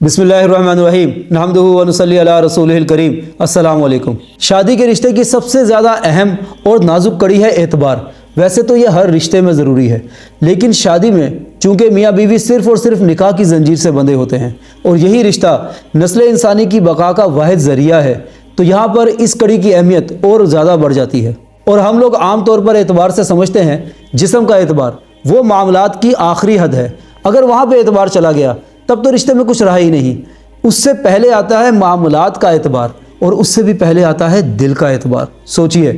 बिस्मिल्लाहिर्रहमानिर्रहीम नहमदुहु व नुसल्ली अला रसूलिहिल करीम। अस्सलाम वालेकुम। शादी के रिश्ते की सबसे ज़्यादा अहम और नाजुक कड़ी है एतबार। वैसे तो ये हर रिश्ते में ज़रूरी है, लेकिन शादी में चूँकि मियाँ बीवी सिर्फ़ और सिर्फ निकाह की जंजीर से बंधे होते हैं और यही रिश्ता नस्ल इंसानी की बका का वाहिद ज़रिया है, तो यहाँ पर इस कड़ी की अहमियत और ज़्यादा बढ़ जाती है। और हम लोग आम तौर पर एतबार से समझते हैं जिस्म का एतबार, वो मामलात की आखिरी हद है। अगर वहाँ पे एतबार चला गया तब तो रिश्ते में कुछ रहा ही नहीं। उससे पहले आता है मामलात का एतबार और उससे भी पहले आता है दिल का एतबार। सोचिए,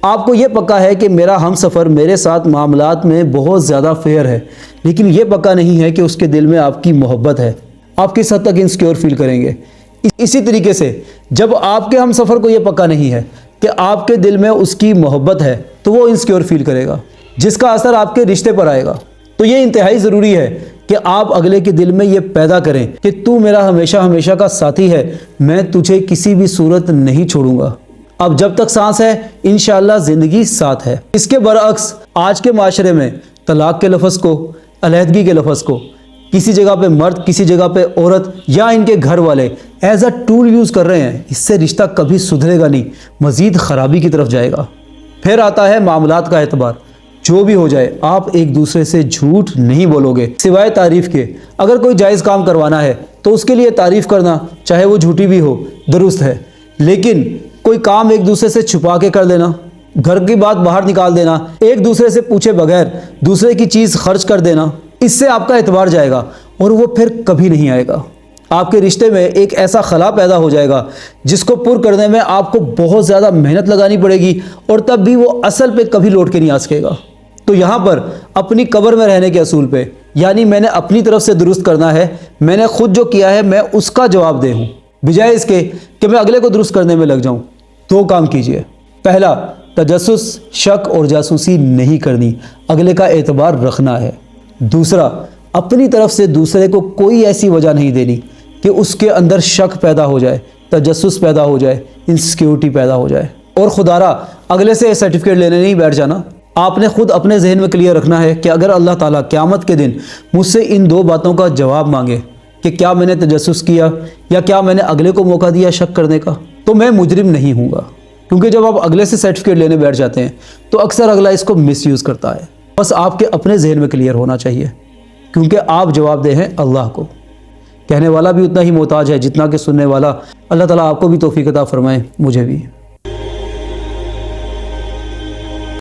आपको ये पक्का है कि मेरा हमसफ़र मेरे साथ मामलात में बहुत ज़्यादा फेयर है, लेकिन ये पक्का नहीं है कि उसके दिल में आपकी मोहब्बत है। आप किस हद तक इनसिक्योर फील करेंगे। इसी तरीके से जब आपके हमसफ़र को ये पक्का नहीं है कि आपके दिल में उसकी मोहब्बत है, तो वो इनसिक्योर फील करेगा, जिसका असर आपके रिश्ते पर आएगा। तो ये इंतहाई ज़रूरी है कि आप अगले के दिल में ये पैदा करें कि तू मेरा हमेशा हमेशा का साथी है, मैं तुझे किसी भी सूरत नहीं छोड़ूंगा। अब जब तक सांस है इंशाअल्लाह ज़िंदगी साथ है। इसके बरअक्स आज के माशरे में तलाक के लफ्ज़ को, अलहदगी के लफ्ज़ को किसी जगह पे मर्द, किसी जगह पे औरत या इनके घर वाले एज अ टूल यूज़ कर रहे हैं। इससे रिश्ता कभी सुधरेगा नहीं, मज़ीद ख़राबी की तरफ जाएगा। फिर आता है मामलात का एतबार। जो भी हो जाए, आप एक दूसरे से झूठ नहीं बोलोगे सिवाय तारीफ़ के। अगर कोई जायज़ काम करवाना है तो उसके लिए तारीफ़ करना, चाहे वो झूठी भी हो, दुरुस्त है। लेकिन कोई काम एक दूसरे से छुपा के कर देना, घर की बात बाहर निकाल देना, एक दूसरे से पूछे बगैर दूसरे की चीज़ खर्च कर देना, इससे आपका एतबार जाएगा और वो फिर कभी नहीं आएगा। आपके रिश्ते में एक ऐसा खला पैदा हो जाएगा जिसको पुर करने में आपको बहुत ज़्यादा मेहनत लगानी पड़ेगी और तब भी वो असल पे कभी लौट के नहीं आ सकेगा। तो यहाँ पर अपनी कब्र में रहने के असूल पे, यानी मैंने अपनी तरफ से दुरुस्त करना है, मैंने खुद जो किया है मैं उसका जवाब दे हूँ, बजाय इसके कि मैं अगले को दुरुस्त करने में लग जाऊँ। दो काम कीजिए। पहला, तजस्सुस, शक और जासूसी नहीं करनी, अगले का एतबार रखना है। दूसरा, अपनी तरफ से दूसरे को कोई ऐसी वजह नहीं देनी कि उसके अंदर शक पैदा हो जाए, तजस्सुस पैदा हो जाए, इनसिक्योरिटी पैदा हो जाए। और खुदारा अगले से सर्टिफिकेट लेने नहीं बैठ जाना। आपने खुद अपने जहन में क्लियर रखना है कि अगर अल्लाह ताला क़यामत के दिन मुझसे इन दो बातों का जवाब मांगे कि क्या मैंने तजस्सुस किया या क्या मैंने अगले को मौका दिया शक करने का, तो मैं मुजरिम नहीं हूँगा। क्योंकि जब आप अगले से सर्टिफिकेट लेने बैठ जाते हैं तो अक्सर अगला इसको मिसयूज़ करता है। बस आपके अपने जहन में क्लियर होना चाहिए, क्योंकि आप जवाबदेह हैं अल्लाह को। कहने वाला भी उतना ही मोहताज है जितना कि सुनने वाला। अल्लाह ताला आपको भी तौफीक अता फरमाए, मुझे भी।